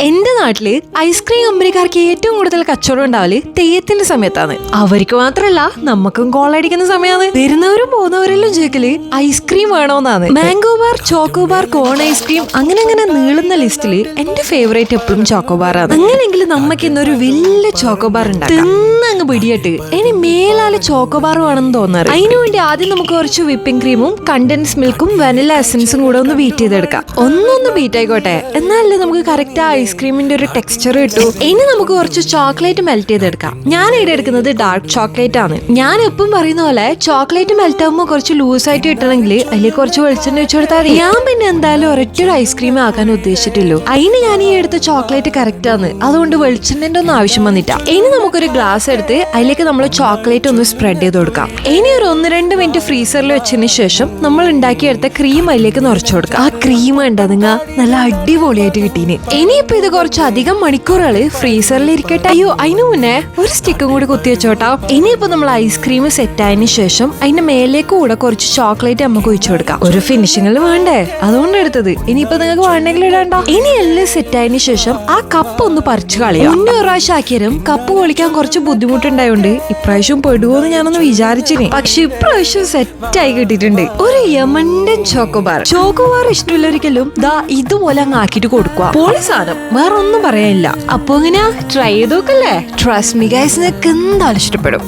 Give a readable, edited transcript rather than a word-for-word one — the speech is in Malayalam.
എന്റെ നാട്ടില് ഐസ്ക്രീം കമ്പനിക്കാർക്ക് ഏറ്റവും കൂടുതൽ കച്ചവടം ഉണ്ടാവല് തെയ്യത്തിന്റെ സമയത്താണ്. അവർക്ക് മാത്രല്ല നമുക്കും കോളടിക്കുന്ന സമയമാണ്. വരുന്നവരും പോകുന്നവരെല്ലാം ചോദിക്കല് ഐസ്ക്രീം വേണോന്നാണ്. Mango bar, choco bar, cone ice cream അങ്ങനെ നീളുന്ന ലിസ്റ്റില് എന്റെ ഫേവറേറ്റ് എപ്പോഴും ചോക്കോ ബാർ ആണ്. അങ്ങനെയെങ്കിൽ നമുക്ക് ഇന്നൊരു വലിയ ചോക്കോ ബാർ ഉണ്ടാക്കാം. തിന്നങ്ങ് പിടിയിട്ട് ഇനി മേലാല് ചോക്കോ ബാർ വേണമെന്ന് തോന്നാറ്. അതിനുവേണ്ടി ആദ്യം നമുക്ക് കുറച്ച് വിപ്പിംഗ് ക്രീമും കണ്ടൻസ് മിൽക്കും വനില എസൻസും കൂടെ ഒന്ന് ബീറ്റ് ചെയ്തെടുക്കാം. ഒന്നൊന്ന് ബീറ്റ് ആയിക്കോട്ടെ, എന്നാലേ നമുക്ക് കറക്റ്റ് ആ ഐസ്ക്രീമിന്റെ ഒരു ടെക്സ്ചർ കിട്ടൂ. ഇനി നമുക്ക് കുറച്ച് ചോക്ലേറ്റ് മെൽറ്റ് ചെയ്തെടുക്കാം. ഞാൻ ഇവിടെ എടുക്കുന്നത് ഡാർക്ക് ചോക്ലേറ്റ് ആണ്. ഞാൻ എപ്പം പറയുന്ന പോലെ ചോക്ലേറ്റ് മെൽറ്റ് ആകുമ്പോൾ കുറച്ച് ലൂസായിട്ട് കിട്ടണമെങ്കിൽ അതിലേക്ക് കുറച്ച് വെളിച്ചെണ്ണ വെച്ച് കൊടുത്താൽ മതി. ഞാൻ പിന്നെ എന്തായാലും ഒരൊറ്റൊരു ഐസ്ക്രീം ആക്കാൻ ഉദ്ദേശിച്ചിട്ടുള്ളൂ. അതിന് ഞാൻ ഈ എടുത്ത ചോക്ലേറ്റ് കറക്റ്റ് ആണ്, അതുകൊണ്ട് വെളിച്ചെണ്ണന്റെ ഒന്നും ആവശ്യം വന്നില്ല. ഇനി നമുക്കൊരു ഗ്ലാസ് എടുത്ത് അതിലേക്ക് നമ്മൾ ചോക്ലേറ്റ് ഒന്ന് സ്പ്രെഡ് ചെയ്ത് കൊടുക്കാം. ഇനി ഒരു 1-2 മിനിറ്റ് ഫ്രീസറിൽ വെച്ചതിന് ശേഷം നമ്മൾ ഉണ്ടാക്കിയെടുത്ത ക്രീം അതിലേക്ക് നിറച്ചു കൊടുക്കാം. ആ ക്രീം ഉണ്ടോ നിങ്ങൾ നല്ല അടിപൊളിയായിട്ട് കിട്ടീന്. ഇനിയിപ്പോ ഇത് കുറച്ചധികം മണിക്കൂറുകള് ഫ്രീസറിൽ ഇരിക്കട്ടെ. അയ്യോ, അതിനു മുന്നേ ഒരു സ്റ്റിക്കും കൂടി കുത്തി വെച്ചോട്ടാ. ഇനിയിപ്പോ നമ്മൾ ഐസ്ക്രീം സെറ്റ് ആയതിനു ശേഷം അതിന്റെ മേലേക്ക് കൂടെ കുറച്ച് ചോക്ലേറ്റ് നമുക്ക് ഒഴിച്ചു കൊടുക്കാം. ഒരു ഫിനിഷിങ്ങിൽ വേണ്ടേ, അതുകൊണ്ട് എടുത്തത്. ഇനിയിപ്പോ നിങ്ങൾക്ക് വേണ്ടെങ്കിൽ ഇടണ്ട. ഇനി എല്ലാം സെറ്റ് ആയതിനു ശേഷം ആ കപ്പ് ഒന്ന് പറിച്ചു കളയാം. മുന്നേ ഒരു പ്രാവശ്യം ആക്കിയാലും കപ്പ് പൊളിക്കാൻ കുറച്ച് ബുദ്ധിമുട്ടുണ്ടായോണ്ട് ഇപ്രാവശ്യം പെടുവോന്ന് ഞാനൊന്ന് വിചാരിച്ചിന്. പക്ഷെ ഇപ്രാവശ്യം സെറ്റ് ആയി കിട്ടിയിട്ടുണ്ട്. ഒരു യമണ്ടൻ ചോക്കോബാർ. ചോക്കോബാർ ഇഷ്ടമുള്ളൊരിക്കലും ദാ ഇതുപോലെ അങ്ങ് ആക്കിയിട്ട് കൊടുക്കുക. പൊളി സാധനം, വേറെ ഒന്നും പറയാനില്ല. അപ്പൊ ഇങ്ങനെ ട്രൈ ചെയ്ത് നോക്കല്ലേ. ട്രസ്റ്റ് മീ ഗൈസ്, നിങ്ങൾക്ക് എന്തായാലും ഇഷ്ടപ്പെടും.